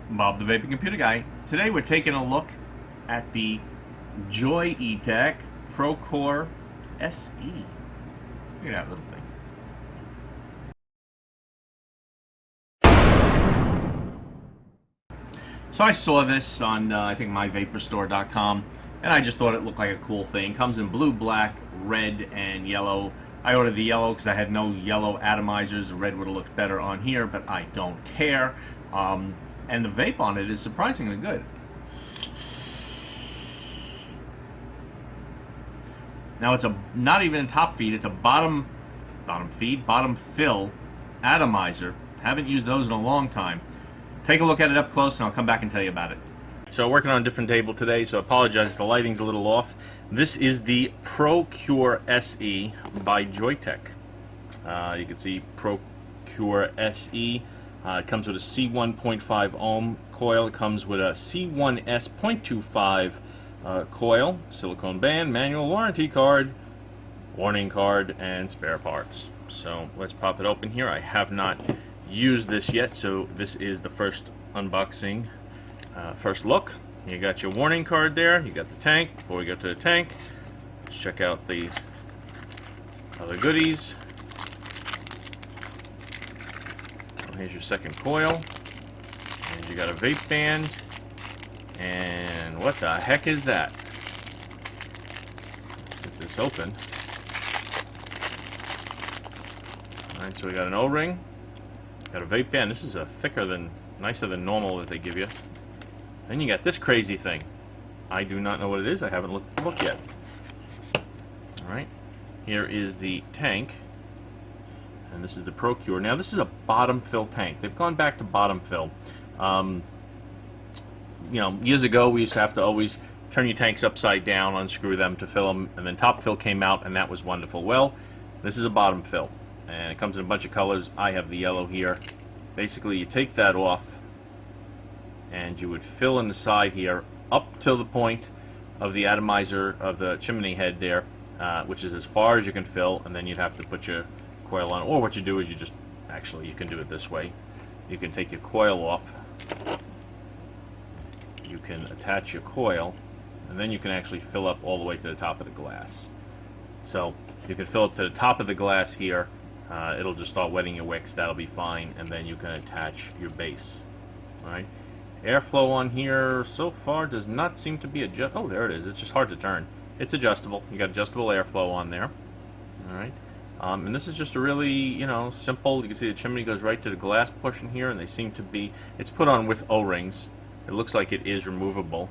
Bob the Vaping Computer Guy. Today we're taking a look at the Joyetech Procore SE. Look at that little thing. So I saw this on, I think, myvaporstore.com, and I just thought it looked like a cool thing. Comes in blue, black, red, and yellow. I ordered the yellow because I had no yellow atomizers. The red would have looked better on here, but I don't care. And the vape on it is surprisingly good. Now it's not even a top feed, it's a bottom fill atomizer. Haven't used those in a long time. Take a look at it up close and I'll come back and tell you about it. So working on a different table today, so I apologize if the lighting's a little off. This is the Procore SE by Joyetech. You can see Procore SE. It comes with a C1.5 ohm coil. It comes with a C1S 0.25 coil, silicone band, manual warranty card, warning card, and spare parts. So let's pop it open here. I have not used this yet, so this is the first unboxing, first look. You got your warning card there. You got the tank. Before we get to the tank, let's check out the other goodies. Here's your second coil, and you got a vape band, and what the heck is that? Let's get this open. Alright, so we got an O-ring, got a vape band. This is a nicer than normal that they give you. Then you got this crazy thing. I do not know what it is. I haven't looked yet. Alright, here is the tank. And this is the Procore. Now this is a bottom fill tank. They've gone back to bottom fill. You know, years ago we used to have to always turn your tanks upside down, unscrew them to fill them, and then top fill came out, and that was wonderful. Well, this is a bottom fill, and it comes in a bunch of colors. I have the yellow here. Basically, you take that off, and you would fill in the side here up to the point of the atomizer of the chimney head there, which is as far as you can fill, and then you'd have to put your coil on, or what you do is you just, actually you can do it this way. You can take your coil off, you can attach your coil, and then you can actually fill up all the way to the top of the glass. So you can fill up to the top of the glass here, it'll just start wetting your wicks, that'll be fine, and then you can attach your base. Alright, airflow on here so far does not seem to be oh, there it is, it's just hard to turn. It's adjustable, you got adjustable airflow on there. Alright. And this is just a really, you know, simple. You can see the chimney goes right to the glass portion here, and they seem to be, it's put on with O-rings. It looks like it is removable.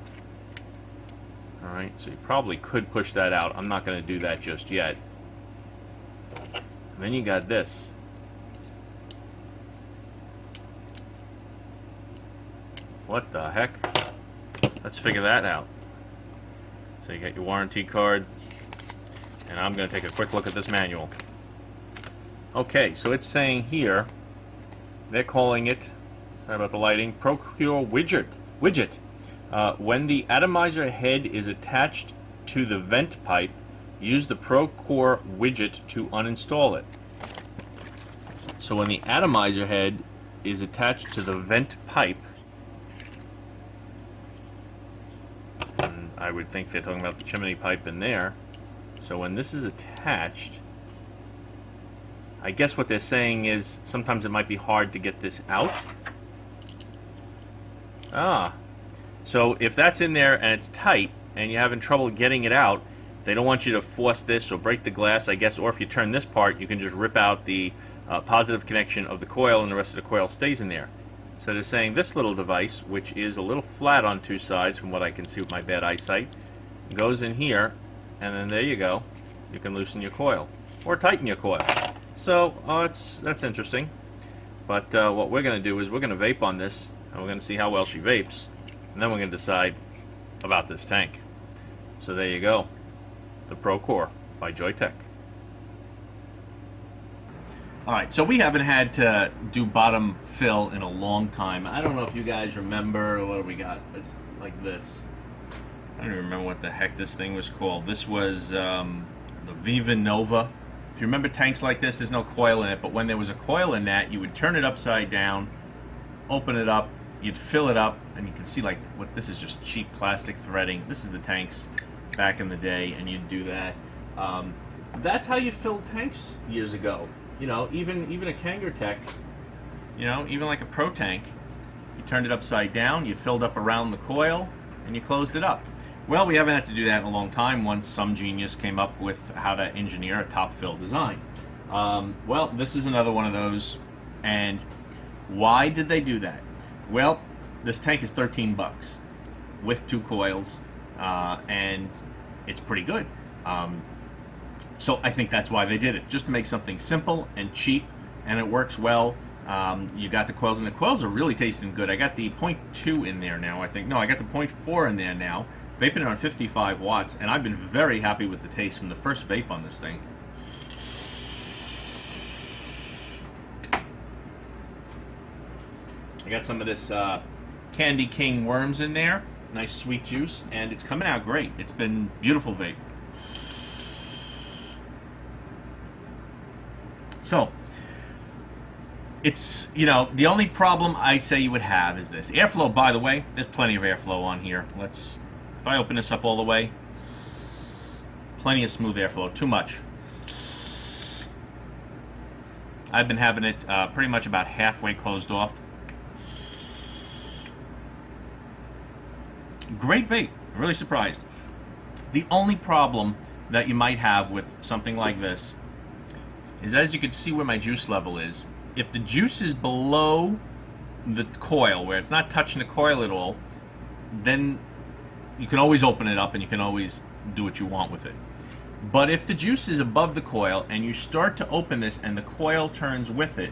Alright, so you probably could push that out. I'm not going to do that just yet. And then you got this. What the heck? Let's figure that out. So you got your warranty card, and I'm going to take a quick look at this manual. Okay, so it's saying here, they're calling it, sorry about the lighting, Procore widget. When the atomizer head is attached to the vent pipe, use the Procore widget to uninstall it. So when the atomizer head is attached to the vent pipe, and I would think they're talking about the chimney pipe in there, so when this is attached, I guess what they're saying is sometimes it might be hard to get this out. So if that's in there and it's tight and you're having trouble getting it out, they don't want you to force this or break the glass, I guess, or if you turn this part, you can just rip out the positive connection of the coil and the rest of the coil stays in there. So they're saying this little device, which is a little flat on two sides from what I can see with my bad eyesight, goes in here, and then there you go. You can loosen your coil or tighten your coil. So that's interesting. But what we're going to do is we're going to vape on this, and we're going to see how well she vapes, and then we're going to decide about this tank. So there you go, the Procore by Joyetech. Alright, so we haven't had to do bottom fill in a long time. I don't know if you guys remember, what do we got? It's like this. I don't even remember what the heck this thing was called. This was the Viva Nova. If you remember tanks like this, there's no coil in it, but when there was a coil in that, you would turn it upside down, open it up, you'd fill it up, and you can see like what this is just cheap plastic threading. This is the tanks back in the day, and you'd do that. That's how you filled tanks years ago. You know, even a Kangertech, you know, even like a Pro Tank, you turned it upside down, you filled up around the coil, and you closed it up. Well, we haven't had to do that in a long time once some genius came up with how to engineer a top fill design. Well, this is another one of those. And why did they do that? Well, this tank is 13 bucks with 2 coils, and it's pretty good. So I think that's why they did it, just to make something simple and cheap, and it works well. You got the coils, and the coils are really tasting good. I got the 0.2 in there now, I think. No, I got the 0.4 in there now. Vaping it on 55 watts, and I've been very happy with the taste from the first vape on this thing. I got some of this Candy King worms in there, nice sweet juice, and it's coming out great. It's been beautiful vape. So, it's, you know, the only problem I say you would have is this. Airflow, by the way, there's plenty of airflow on here. If I open this up all the way, plenty of smooth airflow, too much. I've been having it pretty much about halfway closed off. Great vape, really surprised. The only problem that you might have with something like this is, as you can see where my juice level is, if the juice is below the coil, where it's not touching the coil at all, then you can always open it up and you can always do what you want with it. But if the juice is above the coil and you start to open this and the coil turns with it,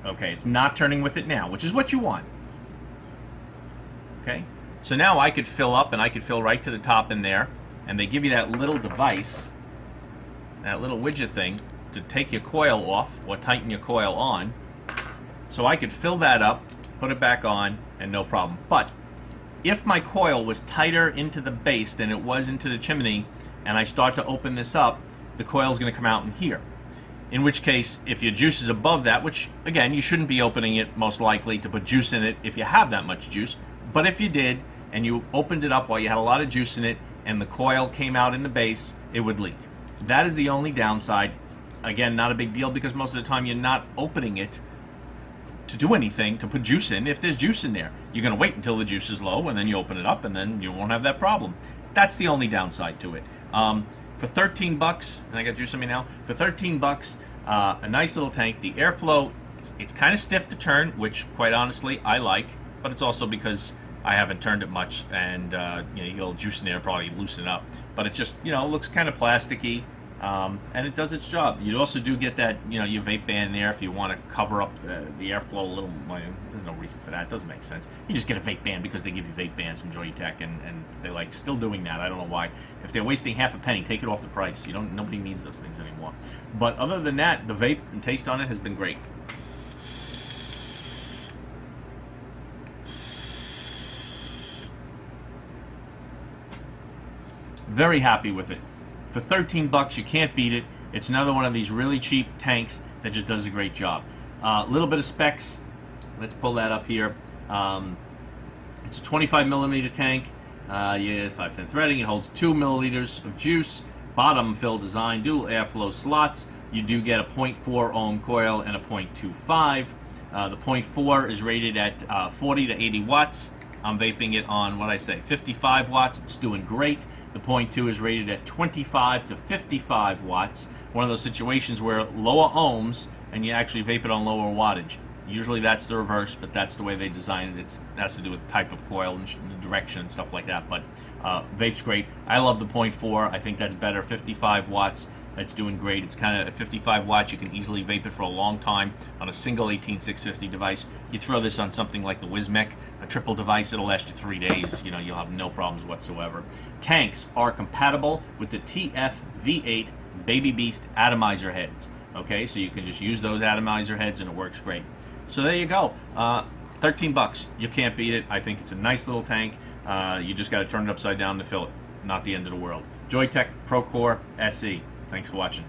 okay, it's not turning with it now, which is what you want. Okay, so now I could fill up, and I could fill right to the top in there, and they give you that little device, that little widget thing, to take your coil off or tighten your coil on. So I could fill that up, put it back on, and no problem. But if my coil was tighter into the base than it was into the chimney, and I start to open this up, the coil is going to come out in here. In which case, if your juice is above that, which again, you shouldn't be opening it most likely to put juice in it if you have that much juice, but if you did, and you opened it up while you had a lot of juice in it, and the coil came out in the base, it would leak. That is the only downside. Again, not a big deal, because most of the time you're not opening it to do anything, to put juice in. If there's juice in there, you're going to wait until the juice is low, and then you open it up, and then you won't have that problem. That's the only downside to it. For 13 bucks, and I got juice on me now, for 13 bucks, a nice little tank. The airflow, it's kind of stiff to turn, which quite honestly I like, but it's also because I haven't turned it much, and you know, you get a little juice in there, probably loosen it up. But it just, you know, it looks kind of plasticky. And it does its job. You also do get that, you know, your vape band there if you want to cover up the airflow a little. Well, there's no reason for that. It doesn't make sense. You just get a vape band because they give you vape bands from Joyetech, and they're like still doing that. I don't know why. If they're wasting half a penny, take it off the price. Nobody needs those things anymore. But other than that, the vape and taste on it has been great. Very happy with it. For 13 bucks, you can't beat it. It's another one of these really cheap tanks that just does a great job. A little bit of specs. Let's pull that up here. It's a 25 millimeter tank. Yeah, 510 threading. It holds 2 milliliters of juice. Bottom fill design, dual airflow slots. You do get a 0.4 ohm coil and a 0.25. The 0.4 is rated at 40 to 80 watts. I'm vaping it on, 55 watts. It's doing great. The 0.2 is rated at 25 to 55 watts. One of those situations where lower ohms and you actually vape it on lower wattage. Usually that's the reverse, but that's the way they design it. It has to do with the type of coil and the direction and stuff like that. But vape's great. I love the 0.4. I think that's better. 55 watts. It's doing great. It's kind of at 55 watts. You can easily vape it for a long time on a single 18650 device. You throw this on something like the Wismec, a triple device, it'll last you 3 days. You'll have no problems whatsoever. Tanks are compatible with the TF V8 Baby Beast atomizer heads. Okay, so you can just use those atomizer heads and it works great. So there you go. 13 bucks. You can't beat it. I think it's a nice little tank. You just got to turn it upside down to fill it. Not the end of the world. Joyetech Procore SE. Thanks for watching.